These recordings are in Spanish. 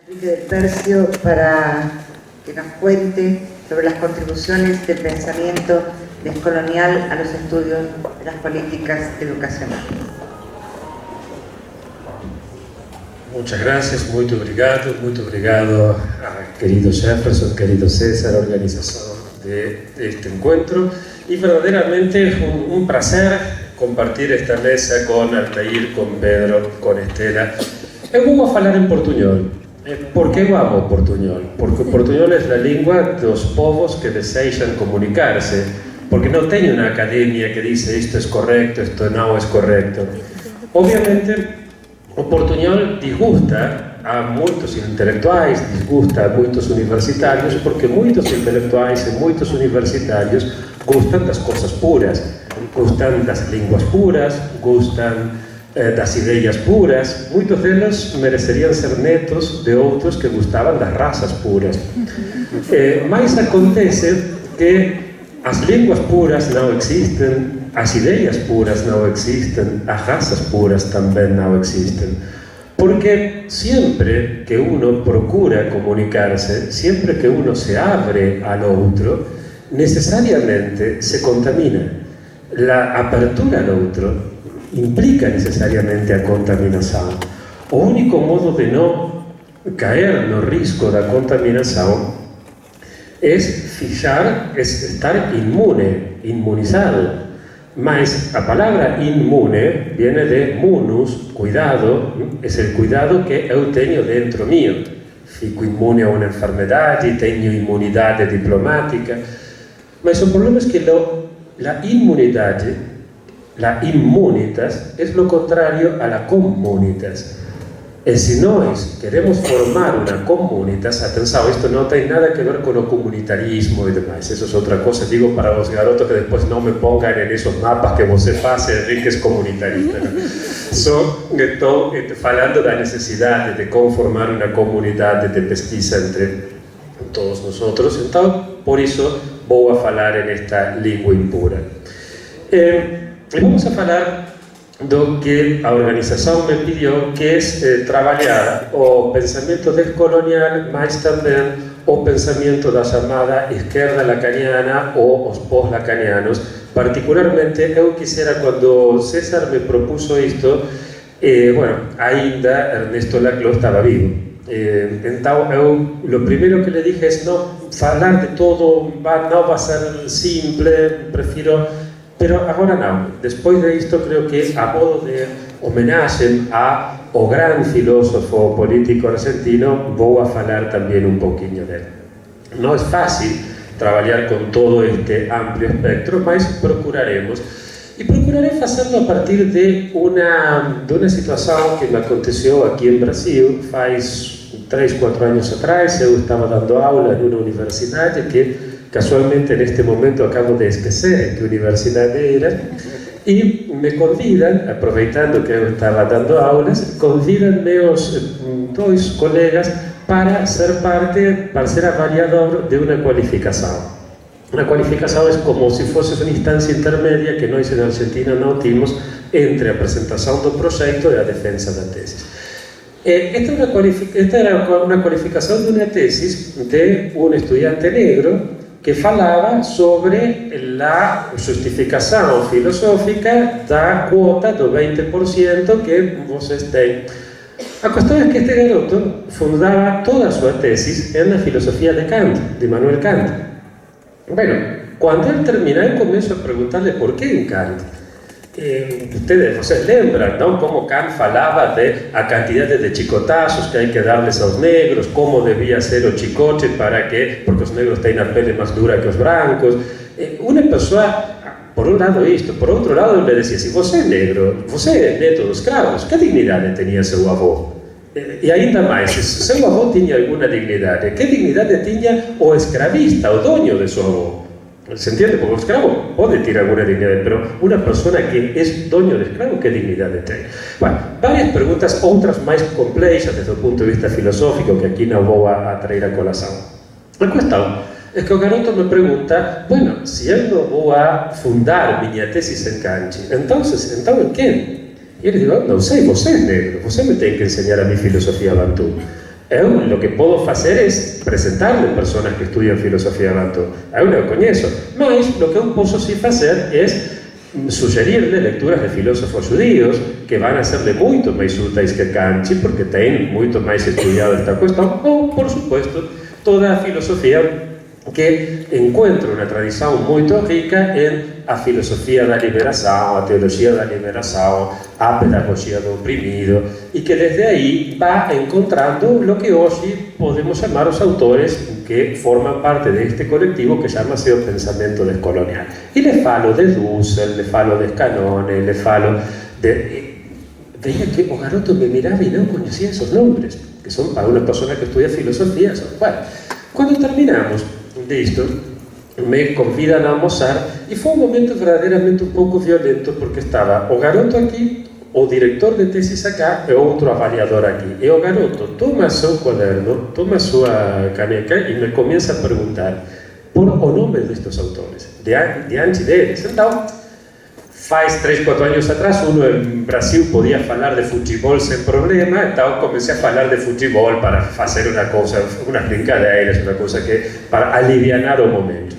Enrique del Percio para que nos cuente sobre las contribuciones del pensamiento descolonial a los estudios de las políticas educacionales. Muchas gracias, muito obrigado a querido Jefferson, querido César, organizador de este encuentro, y verdaderamente un placer compartir esta mesa con Altair, con Pedro, con Estela. Eu vou falar em portuñol. Por que eu amo portuñol? Porque o portuñol é a lingua dos povos que desexan comunicarse, porque non teño unha academia que dice isto é correcto, isto non é correcto. Obviamente, o portuñol disgusta a moitos intelectuais, disgusta a moitos universitarios, porque moitos intelectuais e moitos universitarios gustan das cosas puras, gustan das linguas puras, gustan das ideas puras. Moitos deles merecerían ser netos de outros que gustaban das razas puras. Mais acontece que as linguas puras non existen, as ideas puras non existen, as razas puras tamén non existen. Porque siempre que uno procura comunicarse, siempre que uno se abre al outro, necesariamente se contamina. La apertura al outro implica necesariamente a contaminación. O único modo de non caer no risco da contaminación es estar inmune, inmunizado. Mas a palabra inmune viene de munus, cuidado, es el cuidado que eu teño dentro mío. Fico inmune a unha enfermedade, teño inmunidade diplomática. Mas o problema es que la inmunidade, la immunitas, es lo contrario a la comunitas. E se nós queremos formar unha comunitas, atenção, isto non ten nada que ver con o comunitarismo e demais, eso é outra cosa, digo para os garotos que despois non me pongan en esos mapas que você faz, Enrique, es comunitarista, ¿no? Estou falando da necesidade de conformar unha comunidade de pesquisa entre todos nosotros, então, por iso, vou a falar en esta lingua impura. Vamos a falar do que a organización me pidió, que es traballar o pensamento descolonial, mas tamén o pensamento da chamada esquerda lacaniana ou os pós-lacanianos. Particularmente, eu quisera, cando César me propuso isto, bueno, ainda Ernesto Laclau estaba vivo. Então, eu, lo primeiro que le dije es non falar de todo, non va a ser simple, prefiro. Pero agora non, despois de isto creo que a modo de homenaxe ao gran filósofo político argentino vou a falar tamén un pouquiño dele. Non é fácil traballar con todo este amplio espectro, mas procuraremos. E procuraré facendo a partir de unha situación que me aconteceu aquí en Brasil faz 3-4 anos atrás. Eu estaba dando aula en unha universidade que casualmente en este momento acabo de esquecer que universidade era, e me convidan, aproveitando que eu estaba dando aulas, convidan-me os dois colegas para ser avaliador de unha cualificación. Unha cualificación é como se fosse unha instancia intermedia que nós en Argentina non temos entre a presentación do proxecto e a defensa da tesis. Esta era unha cualificación de unha tesis de un estudiante negro que falaba sobre la justificación filosófica da cuota do 20% que vocês têm. A cuestión es que este garoto fundaba toda a súa tesis en la filosofía de Kant, de Immanuel Kant. Bueno, cuando él termina, eu começo a preguntarle por que en Kant. Vocês lembram, não? Como Kant falava de a quantidade de chicotazos que hai que darles aos negros, como debía ser o chicote para que, porque os negros têm a pele máis dura que os brancos. Uma pessoa, por um lado isto, por outro lado ele dizia, se você é negro, você é neto dos escravos, que dignidade tinha seu avô? E ainda mais, se seu avô tinha alguma dignidade, que dignidade tinha o escravista, o dono de seu avô? ¿Se entiende? Porque o escravo pode ter alguna dignidade, pero unha persona que é dono de escravo, que dignidade ten? Bueno, varias preguntas, outras máis complexas desde o punto de vista filosófico, que aquí non vou a traer a colación. A cuestión é que o garoto me pregunta, bueno, se eu non vou a fundar miña tesis en Kant, entón en quen? E ele digo, non sei, você é negro, você me ten que enseñar a mi filosofía bantú. Eu lo que podo facer é presentarle personas que estudian filosofía Bantu. Eu non o coñezo, mas lo que eu posso si facer é sugerirle lecturas de filósofos judíos que van a serle moito máis úteis que Kanchi, porque ten moito máis estudiado esta cuestión, ou, por supuesto, toda a filosofía que encuentra unha tradición moito rica en a filosofía da liberación, a teología da liberación, a pedagogía do oprimido, e que desde aí va encontrando lo que hoxe podemos chamar os autores que forman parte deste colectivo que chamase o pensamento descolonial. E le falo de Dussel, le falo de Scanone, le falo de... Veía que o garoto me miraba e non conocía esos nombres, que son para unha persona que estudia filosofía. Bueno, cando terminamos de isto, me convidan a almorzar e foi un momento verdadeiramente un pouco violento, porque estaba o garoto aquí, o director de tesis acá e outro avaliador aquí, e o garoto toma o seu cuaderno, toma a súa caneca e me comienza a preguntar por o nome destes autores diante deles. Então, faz 3-4 anos atrás, uno en Brasil podía falar de futebol sen problema, então comecei a falar de futebol para facer unha cousa, unhas brincadeiras, unha cousa que para alivianar o momento.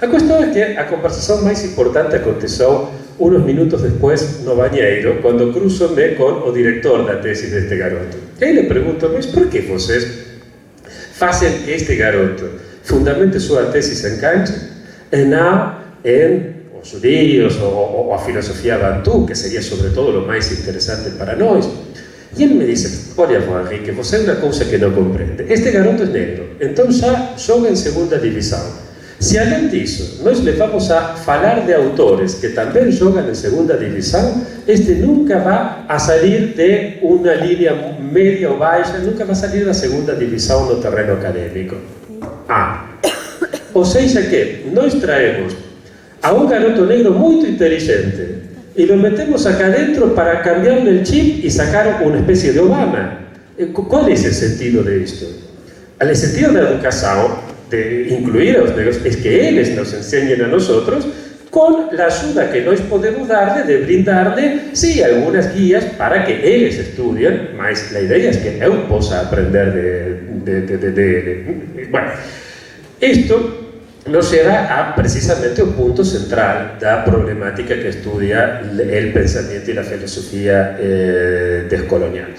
A cuestión é que a conversación máis importante aconteceu unos minutos despois no bañeiro, cando cruzome con o director da tesis deste garoto. E aí le pregunto, mas por que vocês facen que este garoto fundamente súa tesis en Kanchi e non en judíos o a filosofía Bantu, que sería sobre todo lo máis interesante para nós? E ele me dice, olha, Enrique, você é unha cousa que non comprende. Este garoto é negro, entón xa xoga en segunda división. Se além disso, nós levamos a falar de autores que tamén xogan en segunda división, este nunca va a salir de unha línea media ou baixa, nunca va a salir da segunda división no terreno académico. Ou seja que nós traemos a un garoto negro moito inteligente e lo metemos acá dentro para cambiarle el chip y sacar una especie de Obama. ¿Cuál es el sentido de esto? El sentido de la educación, de incluir a los negros, es que ellos nos enseñen a nosotros con la ayuda que nos podemos darle, de brindarle, sí, algunas guías para que ellos estudien, mas la idea es que eu possa aprender de bueno, esto nos lleva a precisamente un punto central da problemática que estudia el pensamiento y la filosofía descolonial.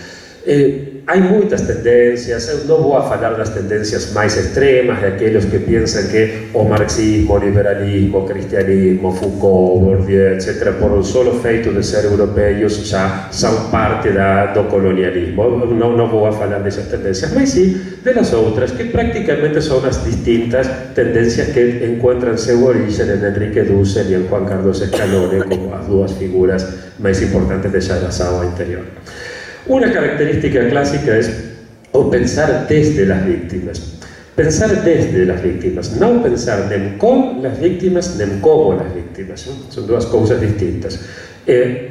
Hay moitas tendencias, eu non vou a falar das tendencias máis extremas, de aqueles que piensan que o marxismo, o liberalismo, o cristianismo, Foucault, Bourdieu, etc., por o solo feito de ser europeos xa son parte do colonialismo. Non vou a falar desas tendencias, mas sí de las outras, que prácticamente son as distintas tendencias que encuentran seu origen en Enrique Dussel e en Juan Carlos Scanone como as dúas figuras máis importantes de xeración anterior. Una característica clásica es o pensar desde las víctimas. Pensar desde las víctimas, non pensar nem con las víctimas, nem como las víctimas. Son dúas cousas distintas.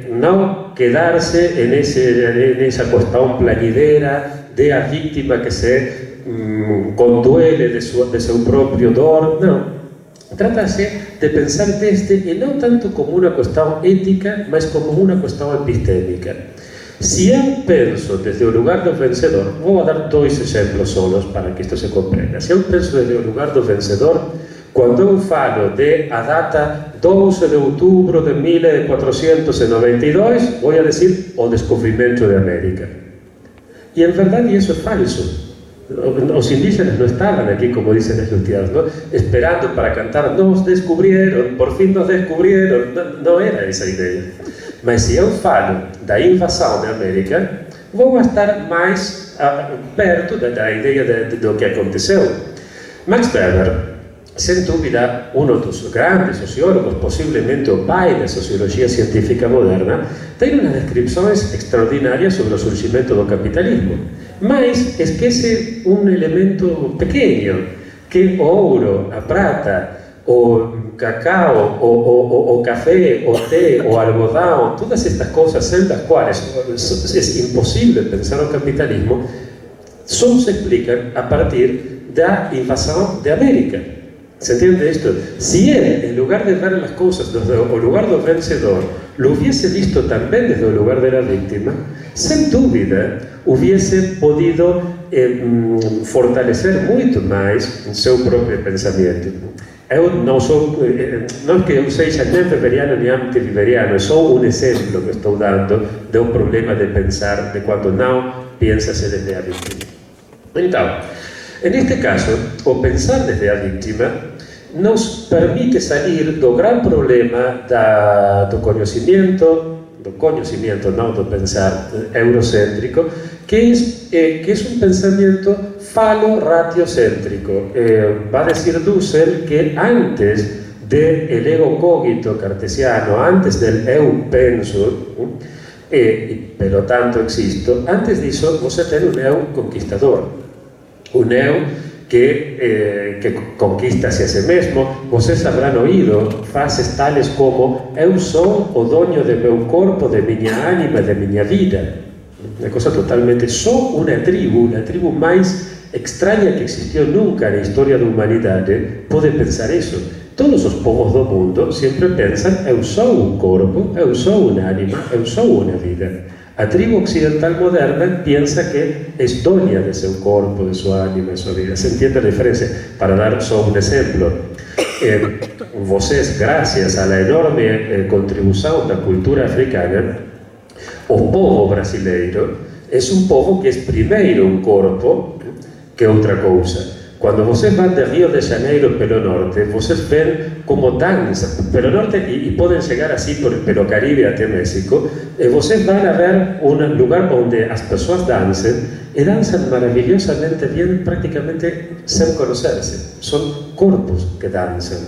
Non quedarse en esa cuestión plañidera de a víctima que se conduele de seu propio dor. Non. Trátase de pensar desde, e non tanto como unha cuestión ética, mas como unha cuestión epistémica. Si eu penso desde o lugar do vencedor, vou a dar dois exemplos solos para que isto se comprenda. Se eu penso desde o lugar do vencedor, cando eu falo de a data 12 de outubro de 1492, vou a decir o descubrimento de América. E en verdade iso é falso. Os indígenas non estaban aquí, como dicen os luteados, ¿no? Esperando para cantar, nos descubrieron, por fin nos descubrieron. Non era esa idea. Mas se eu falo da invasão da América, vou estar mais perto da ideia do que aconteceu. Max Weber, sem dúvida, um dos grandes sociólogos, possivelmente o pai da sociologia científica moderna, tem umas descrições extraordinárias sobre o surgimento do capitalismo. Mas esquece um elemento pequeno, que o ouro, a prata, o cacao, o café, o té, o algodão, todas estas coisas en las cuales es imposible pensar o capitalismo, solo se explican a partir da invasão de América. ¿Se entiende esto? Si él, en lugar de ver las cosas desde el lugar del vencedor, lo hubiese visto también desde el lugar de la víctima, sin duda hubiese podido fortalecer muito mais o seu próprio pensamento. Eu não é que eu seja nem weberiano nem anti-weberiano, é só um exemplo que estou dando do problema de pensar de quando não pensa-se desde a vítima. Então, neste caso, o pensar desde a vítima nos permite sair do gran problema do conhecimento, não do pensar eurocéntrico, que es un pensamiento falo-ratiocéntrico. Va a decir Dussel que antes del ego cogito cartesiano, antes del eu penso, pero tanto existo, antes disso você tem un eu conquistador, un eu que conquista-se a si mesmo. Vocês habrán oído frases tales como eu sou o dono de meu corpo, de minha ánima, de minha vida. Una cosa totalmente, só una tribu más extraña que existió nunca en la historia de la humanidad, puede pensar eso. Todos los povos del mundo siempre piensan, eu sou un corpo, eu sou una ánima, eu sou una vida. A tribu occidental moderna piensa que es dueña de su corpo, de su ánima, de su vida. ¿Se entiende la diferencia? Para dar solo un ejemplo, vocês, gracias a la enorme contribución de la cultura africana, o povo brasileiro é um povo que é primeiro um corpo que outra coisa. Quando vocês vão de Rio de Janeiro pelo norte, vocês veem como dança pelo norte e podem chegar assim pelo Caribe até México, e vocês vão ver um lugar onde as pessoas dançam e dançam maravilhosamente bem, praticamente sem conhecer-se. São corpos que dançam.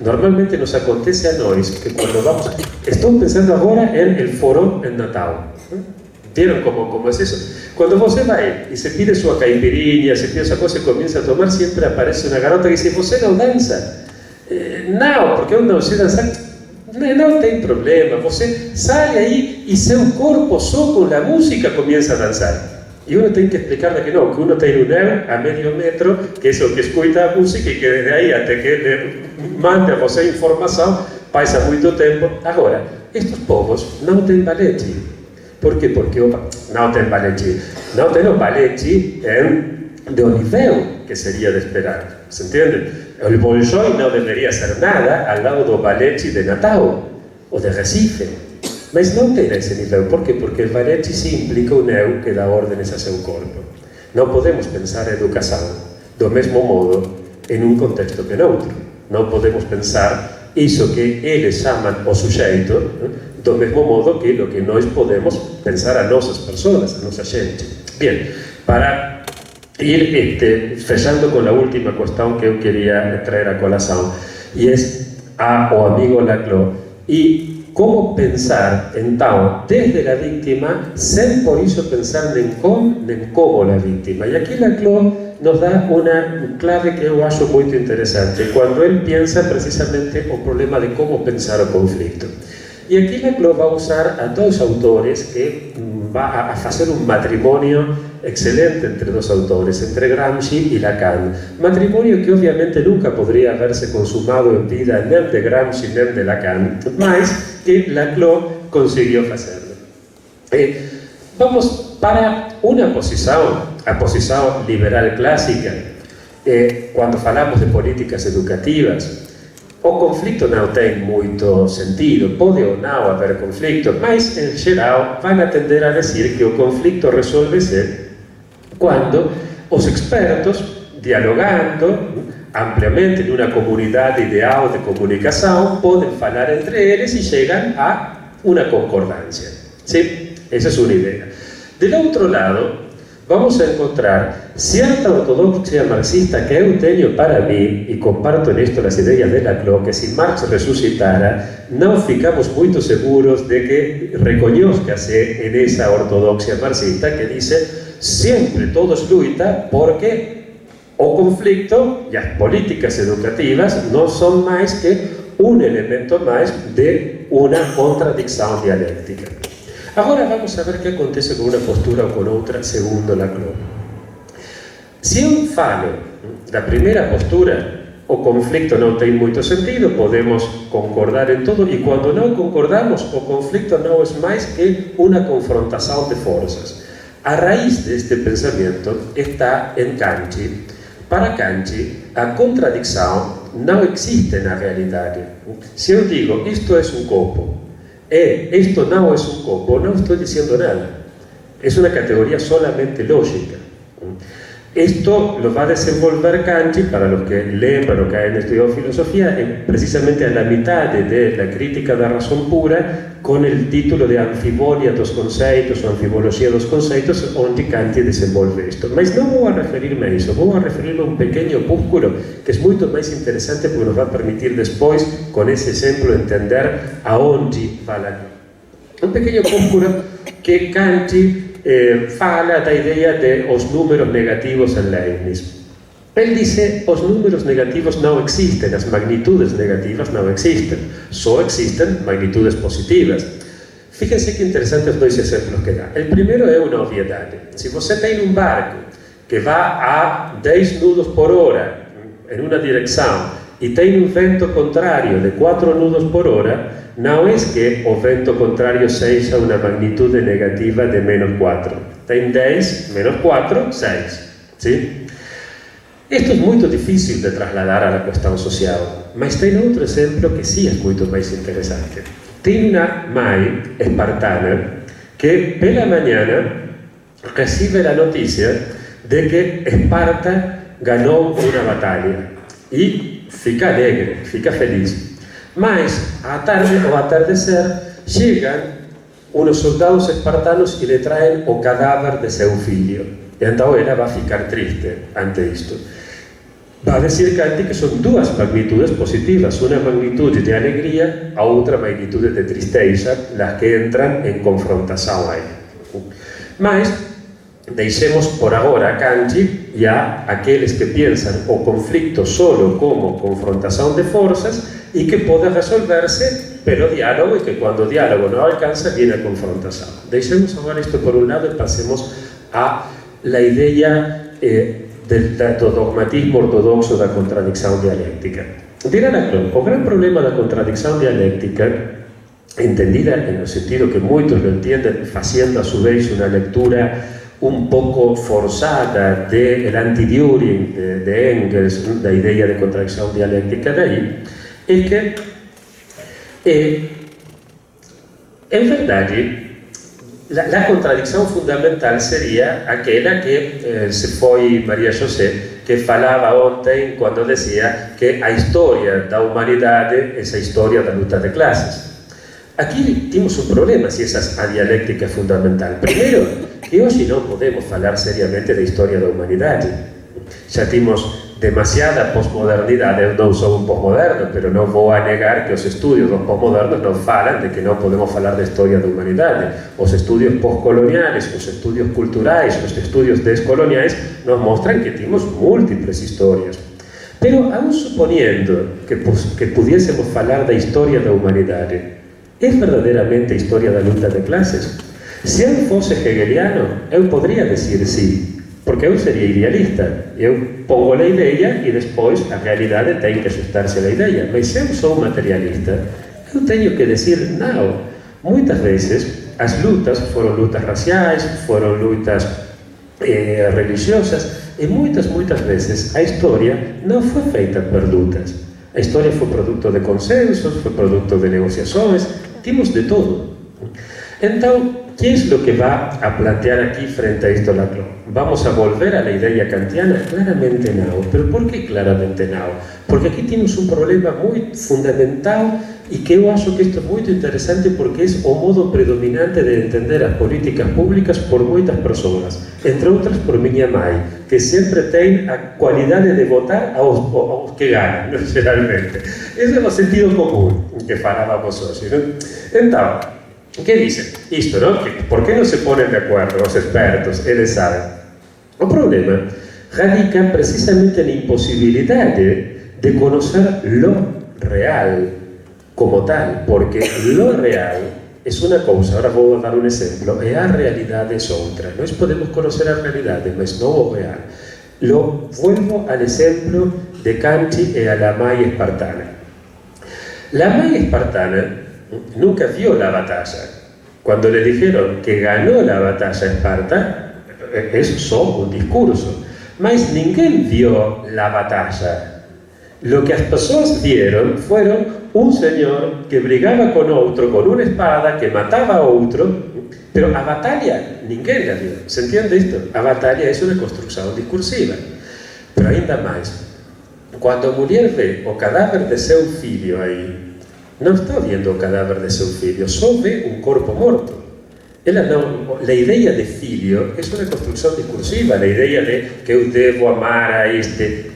Normalmente nos acontece a nós que quando vamos... Estou pensando agora em el foro em Natal. ¿Vieron cómo es eso? Cuando você vai e se pide sua caipirinha, se pide sua coisa e começa a tomar, sempre aparece uma garota que diz: você não dança? Não, porque eu não sei dançar. Não tem problema, você sai aí e seu corpo só com a música começa a dançar. E uno tem que explicarle que não, que uno tem um eu a medio metro, que é o que escuta a música e que desde aí até que ele mande a você informação, passa muito tempo. Agora, estes povos não têm balete. Por quê? Porque não tem balete. Não tem o balete de nível que seria de esperar. ¿Se entende? O Bolshoi não deveria ser nada ao lado do balete de Natal ou de Recife. Mas não tem esse nível. Por quê? Porque o balete se implica um eu que dá ordens a seu corpo. Não podemos pensar a educação do mesmo modo em um contexto que no outro. Não podemos pensar isso que eles chamam o sujeito do mesmo modo que o que nós podemos pensar a nossas pessoas, a nossa gente. Bem, para ir fechando com a última questão que eu queria trazer a colação, e é o amigo Laclau, e como pensar, então, desde a vítima, sem por isso pensar nem como a vítima. E aqui Laclau nos dá uma clave que eu acho muito interessante, quando ele pensa precisamente o problema de como pensar o conflito. E aqui Laclau vai usar a dois autores que vai a fazer um matrimônio excelente entre dois autores, entre Gramsci e Lacan. Matrimônio que obviamente nunca poderia haver-se consumado em vida nem de Gramsci nem de Lacan, mas que Laclau conseguiu fazê-lo. Vamos para uma posição, a posição liberal clássica, quando falamos de políticas educativas. O conflito não tem muito sentido, pode ou não haver conflito, mas em geral vão tender a dizer que o conflito resolve-se quando os expertos, dialogando ampliamente numa comunidade ideal de comunicação, podem falar entre eles e chegam a uma concordância. Sim? Essa é uma ideia. Do outro lado, vamos a encontrar cierta ortodoxia marxista que eu tenho para mim, e comparto nisto as ideias de Laclau, que se Marx ressuscitara, não ficamos muito seguros de que reconozca-se en esa ortodoxia marxista que dice sempre todos lutam porque o conflicto e as políticas educativas não são mais que um elemento mais de uma contradição dialéctica. Agora vamos a ver o que acontece com uma postura ou com outra, segundo Laclau. Se eu falo da primeira postura, o conflito não tem muito sentido, podemos concordar em tudo, e quando não concordamos, o conflito não é mais que uma confrontação de forças. a raíz de este pensamiento está en Kanti. Para Kanti, a contradição não existe na realidade. Se eu digo, isto é um copo, e isto não é um copo, não estou dizendo nada. É uma categoria solamente lógica. Esto lo va a desenvolver Kanti, para los que lembran o que han estudiado filosofía, precisamente a la mitad de la crítica da razón pura, con el título de Anfibolia dos conceitos ou Anfiboloxía dos conceitos, onde Kanti desenvolve isto. Mas non vou a referirme a iso, vou a referirme a un pequeño opúsculo que é moito máis interesante porque nos va a permitir despois, con ese exemplo, entender aonde fala. Un pequeño opúsculo que Kanti fala da idea de os números negativos en Leibniz. Él dice, os números negativos non existen, as magnitudes negativas non existen, só existen magnitudes positivas. Fíjense que interesantes os dois exemplos que dá. El primeiro é unha obviedade. Se você tem un barco que va a 10 nudos por hora en unha dirección e tem un vento contrario de 4 nudos por hora, non é que o vento contrario seja unha magnitude negativa de menos 4. Tem 10, menos 4, 6. ¿Sí? Isto é moito difícil de trasladar a la cuestión social, mas tem outro exemplo que sí é moito máis interesante. Tem unha mãe espartana que pela mañana recibe a noticia de que Esparta ganou unha batalla e fica alegre, fica feliz. Mas, à tarde ou ao atardecer, chegan unos soldados espartanos e le traen o cadáver de seu filho. E então ela vai ficar triste ante isto. Vai dizer Kanti que son dúas magnitudes positivas, unha magnitude de alegría, a outra magnitude de tristeza, las que entran en confrontación aí. Mas, deixemos por agora a Kanti e a aqueles que piensan o conflicto solo como confrontación de forzas e que pode resolverse pelo diálogo e que cuando o diálogo non alcanza viene a confrontación. Deixemos agora isto por un lado e pasemos a la idea do dogmatismo ortodoxo da contradicción dialéctica. Dirá Laclau, o gran problema da contradicción dialéctica, entendida en el sentido que moitos lo entienden, facendo a su vez unha lectura un poco forzada del anti-Düring de Engels, da idea de contradicción dialéctica de aí, é que en verdade la contradicción fundamental sería aquela que se foi María José, que falaba ontem quando decía que a historia da humanidade é a historia da luta de clases. Aquí temos un problema se esa a dialéctica fundamental. Primeiro, que hoxe non podemos falar seriamente da historia da humanidade. Xa temos demasiada posmodernidade. Eu non sou un posmoderno, pero non vou a negar que os estudios dos posmodernos non falan de que non podemos falar da historia da humanidade. Os estudios postcoloniales, os estudios culturais, os estudios descoloniais nos mostran que temos múltiples historias. Pero aún suponiendo que pudiésemos falar da historia da humanidade, é verdadeiramente a historia da luta de clases? Se eu fose hegeliano, eu podría decir sí, porque eu sería idealista. Eu pongo a ideia e despois a realidade ten que ajustarse a ideia. Mas se eu sou materialista, eu teño que decir non. Moitas veces as lutas foron lutas raciais, foron lutas religiosas, e moitas veces a historia non foi feita por lutas. A historia foi produto de consensos, foi produto de negociações, timos de todo. Entón, ¿qué es lo que va a plantear aquí frente a esto Laclau? ¿Vamos a volver a la idea kantiana? Claramente no. ¿Pero por qué claramente no? Porque aquí temos un problema moi fundamental e que eu acho que isto é moito interesante porque é o modo predominante de entender as políticas públicas por moitas persoas, entre outras por miña mãe, que sempre ten a cualidade de votar aos que ganan, geralmente. Ese é o sentido común que falábamos hoxe, non? Entón, ¿qué dicen? Isto, ¿no? ¿Por qué no se ponen de acuerdo los expertos? Eles saben. O problema radica precisamente en la imposibilidad de conocer lo real como tal, porque lo real es una cosa, ahora voy a dar un ejemplo, e a realidade es outra. Nós podemos conocer a realidade, mas non o real. Vuelvo al ejemplo de Kanti e a la mãe espartana. La mãe espartana nunca vio la batalla. Cuando le dijeron que ganó la batalla Esparta, es só un discurso. Mas ninguém viu a batalha. Lo que as pessoas vieron fueron un señor que brigaba con outro con una espada, que mataba a outro, pero a batalla ninguém la viu. Se entiende isto? A batalla é uma construção discursiva. Pero ainda máis, quando a mulher vê o cadáver de seu filho aí, não está vendo o cadáver de seu filho, só vê um corpo morto. Ela não, a ideia de filho é uma construção discursiva, a ideia de que eu devo amar a este.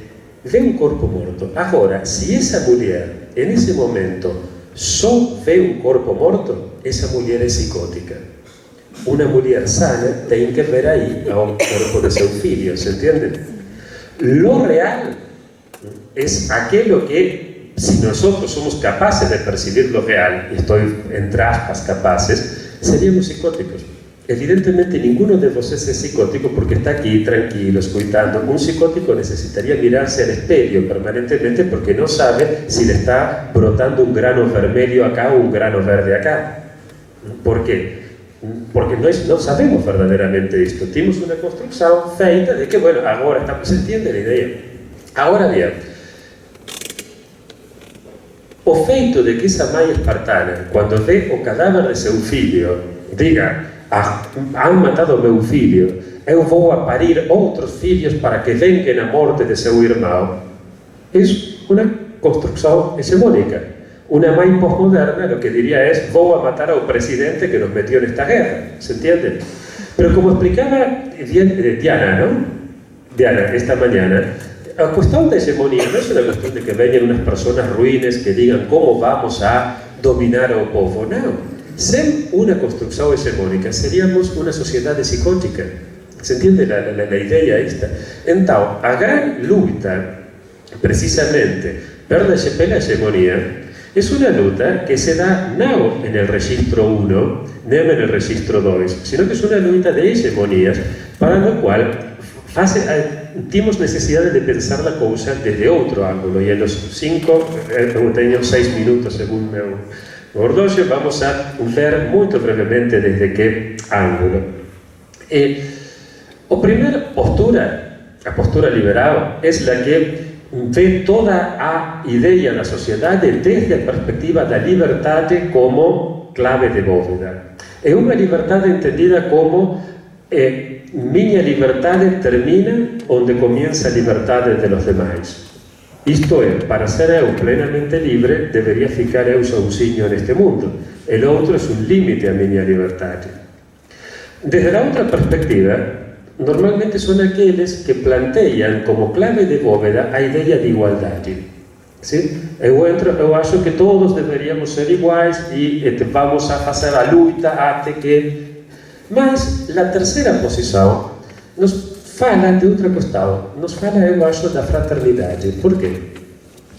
Vê um corpo morto. Agora, se essa mulher, nesse momento, só vê um corpo morto, essa mulher é psicótica. Uma mulher sana tem que ver aí o corpo de seu filho, ¿se entiende? Lo real es aquello que, si nosotros somos capaces de percibir lo real, y estoy entre aspas capaces, seríamos psicóticos. Evidentemente ninguno de vosotros es psicótico porque está aquí tranquilo, escuchando. Un psicótico necesitaría mirarse al espejo permanentemente porque no sabe si le está brotando un grano vermelho acá o un grano verde acá. ¿Por qué? Porque no sabemos verdaderamente esto. Tenemos una construcción feita de que, bueno, ahora estamos, se entiende la idea. Ahora bien, o feito de que esa mãe espartana, cuando ve o cadáver de seu filho, diga: han matado meu filho, eu vou a parir outros filhos para que vengan a morte de seu irmão, é uma construção hegemónica. Una mãe postmoderna lo que diría es: vou a matar ao presidente que nos metió en esta guerra, ¿se entiende? Pero como explicaba Diana, ¿no? Diana, esta mañana, la cuestión de hegemonía no es una cuestión de que vengan unas personas ruines que digan cómo vamos a dominar ao povo, no. Ser una construcción hegemónica seríamos una sociedad psicótica, ¿se entiende la idea esta? Entonces, a gran luta, precisamente, pela hegemonía, es una luta que se da no en el registro 1, no en el registro 2, sino que es una luta de hegemonías, para lo cual tenemos necesidad de pensar la cosa desde otro ángulo, y en los 6 minutos según meu ordoxo, vamos a ver muy brevemente desde qué ángulo. La primera postura, la postura liberal, es la que ve toda a idea da sociedade desde a perspectiva da liberdade como clave de bóveda. É unha liberdade entendida como miña liberdade termina onde comienza a liberdade de los demais. Isto é, para ser eu plenamente libre, debería ficar eu sozinho neste mundo. El outro é un límite a miña liberdade. Desde a outra perspectiva, normalmente son aqueles que plantean como clave de bóveda a idea de igualdade. ¿Sí? Eu acho que todos deberíamos ser iguais e vamos a facer a luta até que... Mas a terceira posição nos fala de outro costado, nos fala, eu acho, da fraternidade. Por quê?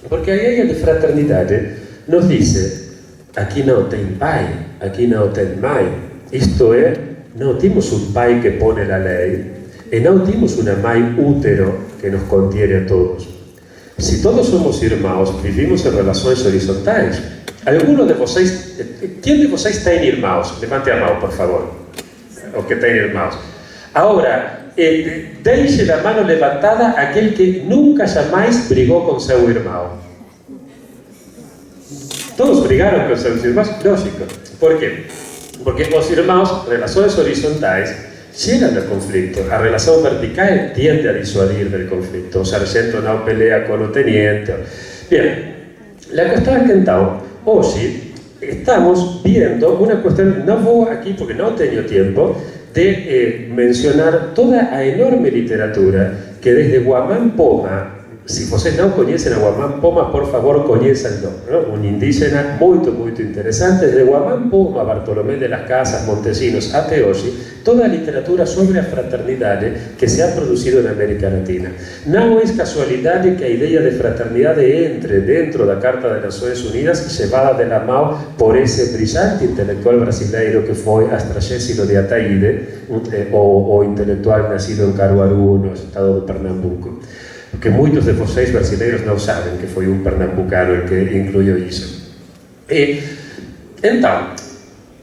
Porque a ideia de fraternidade nos diz: aqui não tem pai, aqui não tem mãe. Isto é, não temos um pai que põe a lei e não temos uma mãe útero que nos contiene a todos. Se todos somos irmãos, vivimos em relações horizontais. Alguno de vocês, quem de vocês tem irmãos? Levante a mão, por favor. O que tem irmãos. Agora, deixe a mão levantada aquele que nunca jamais brigou com seu irmão. Todos brigaram com seus irmãos? Lógico. Por quê? Porque os irmãos, relações horizontais, geran el conflicto. A relación vertical tiende a disuadir del conflicto. O sargento no pelea con o teniente. Bien, la cuestión es que entonces, hoy estamos viendo una cuestión, no voy aquí porque no tengo tiempo, de mencionar toda a enorme literatura que desde Guamán Poma, si vocês não conhecem a Guamán Poma, por favor, conheçam-no, ¿no? Un indígena muito interesante, desde Guamán Poma, Bartolomé de las Casas, Montesinos, até hoje, toda a literatura sobre a fraternidade que se ha producido na América Latina. Não é casualidade que a ideia de fraternidade entre dentro da Carta das Nações Unidas, levada de la mão por esse brillante intelectual brasileiro que foi Astragésilo de Ataíde, o intelectual nascido em Caruaru, no estado de Pernambuco. Que muitos de vocês brasileiros não sabem que foi pernambucano el que incluiu isso. Então,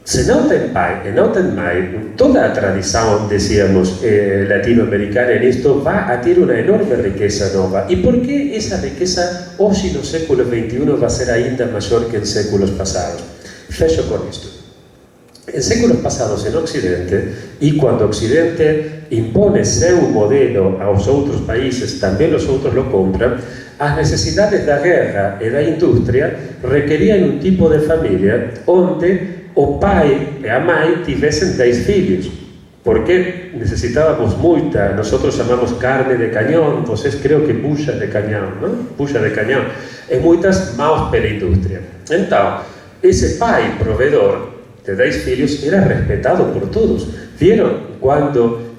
se não tem pai e não tem mãe, toda a tradição, decíamos, latino-americana nisto vai a ter uma enorme riqueza nova. E por que essa riqueza hoje no século XXI vai ser ainda maior que em séculos passados? Fecho com isto. Em séculos passados en Occidente, e quando Occidente impone seu modelo aos outros países, também os outros lo compram, as necessidades da guerra e da indústria requerían un tipo de familia onde o pai e a mãe tivessem 10 filhos, porque necesitábamos muita, nosotros chamamos carne de cañón, vocês creo que bucha de cañón, não? Bucha de cañón, e muitas mãos pela indústria. Então, esse pai provedor de 10 filhos era respetado por todos. Vieron quando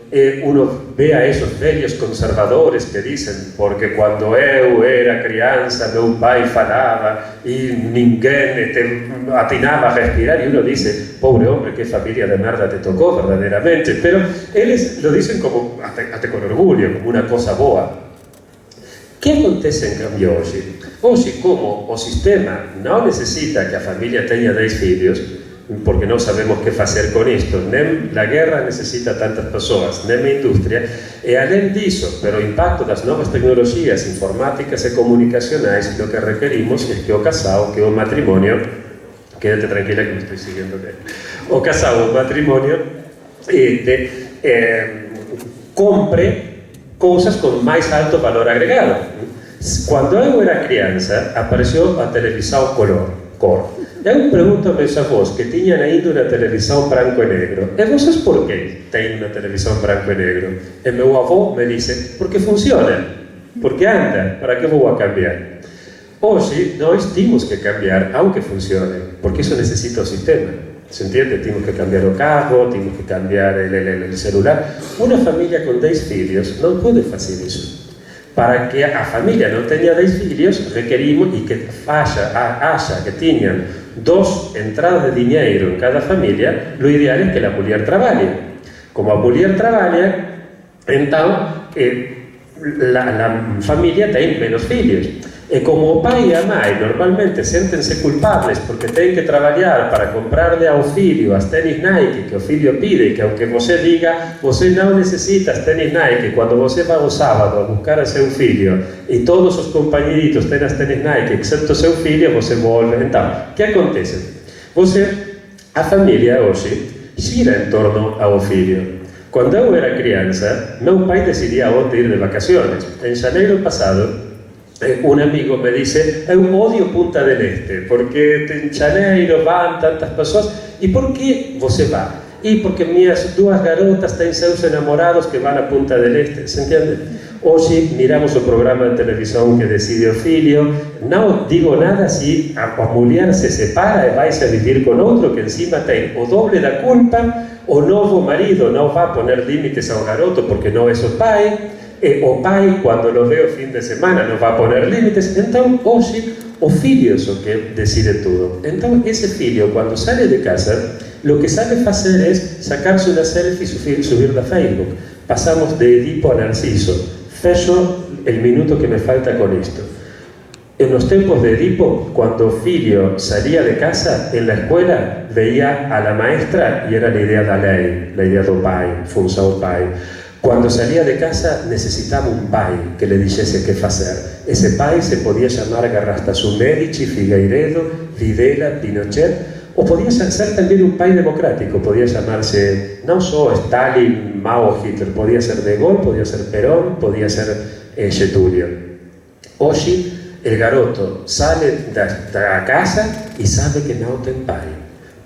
uno ve a esos velhos conservadores que dicen porque quando eu era criança meu pai falava e ninguém atinava a respirar, e uno dice, pobre hombre, que familia de merda te tocó verdaderamente, pero eles lo dicen como até con orgullo, como una cosa boa. Que acontece en cambio hoje? Hoje, como o sistema não necessita que a familia tenha 10 filhos, porque não sabemos o que fazer com isto, nem a guerra necessita tantas pessoas, nem a indústria, e além disso, pelo impacto das novas tecnologias informáticas e comunicacionais, o que requerimos é que o casal, que o matrimônio, quédate tranquila que me estou seguindo bem, o casal, o matrimônio, compre coisas com mais alto valor agregado. Quando eu era criança, apareceu a televisão cor. Eu pergunto a meus avós que tinham ainda uma televisão branco e negro, e vocês por que têm uma televisão branco e negro? E meu avô me disse, porque funciona, porque anda, para que vou a cambiar? Hoje nós temos que cambiar, aunque funcione, porque isso necessita o sistema. ¿Se entiende? Temos que cambiar o carro, temos que cambiar o celular. Uma família com 10 filhos não pode fazer isso. Para que a família não tenha 10 filhos, requerimos e que haja que tenham 2 entradas de dinheiro em cada família, o ideal é que a mulher trabalhe. Como a mulher trabalha, então a família tem menos filhos. E como o pai e a mãe normalmente sentem-se culpables porque têm que trabalhar para comprarle ao filho as tênis Nike que o filho pide, que aunque você diga, você não necessita as tênis Nike, quando você vai ao sábado a buscar a seu filho e todos os companheiritos têm as tênis Nike, exceto o seu filho, você volve. Então, o que acontece? A família hoje gira em torno ao filho. Quando eu era criança, meu pai decidia onde ir de vacaciones. Em janeiro passado, un amigo me dice, eu odio Punta del Este, porque en janeiro van tantas pessoas. E por que você vai? E porque minhas 2 garotas têm seus enamorados que van a Punta del Este, se entende? Hoje miramos o programa de televisão que decide o filho, não digo nada se a mulher se separa e vai se vivir com outro que encima tem o doble da culpa, o novo marido não vai poner límites ao garoto porque não é seu pai, e o pai, quando lo vê o fim de semana, não vai poner límites. Então, hoje, o filho é o que decide tudo. Então, esse filho, quando sai de casa, o que sabe fazer é sacar-se uma selfie e subir da Facebook. Passamos de Edipo a Narciso. Fecho o minuto que me falta com isto. En los tempos de Edipo, cuando o filho salía de casa, en la escuela veía a la maestra y era la idea da lei, la idea do pai, função o pai. Quando saía de casa necessitava um pai que lhe dissesse o que fazer. Esse pai se podia chamar Garrastazu Medici, Figueiredo, Videla, Pinochet, ou podia ser também um pai democrático, podia chamar-se não só Stalin, Mao, Hitler, podia ser De Gaulle, podia ser Perón, podia ser Getúlio. Hoje, o garoto sai da casa e sabe que não tem pai.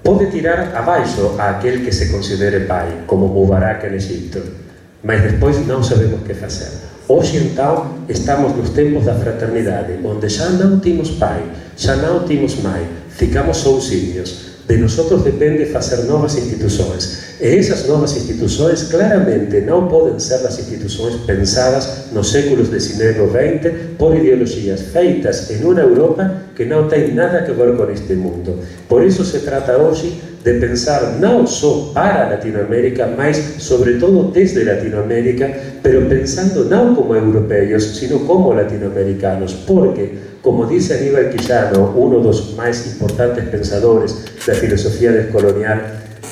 Pode tirar abaixo aquele que se considere pai, como Mubarak em Egipto. Mas depois não sabemos o que fazer. Hoje, então, estamos nos tempos da fraternidade, onde já não temos pai, já não temos mãe, ficamos sozinhos. De nós depende fazer novas instituições. E essas novas instituições, claramente, não podem ser as instituições pensadas nos séculos XIX e XX por ideologias feitas em uma Europa que não tem nada a ver com este mundo. Por isso se trata hoje de pensar não só para Latinoamérica, mas sobretudo desde Latinoamérica, pero pensando não como europeos, sino como latinoamericanos, porque, como dice Aníbal Quijano, uno de los más importantes pensadores de la filosofía descolonial,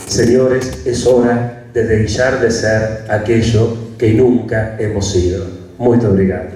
señores, es hora de dejar de ser aquello que nunca hemos sido. Muito obrigado.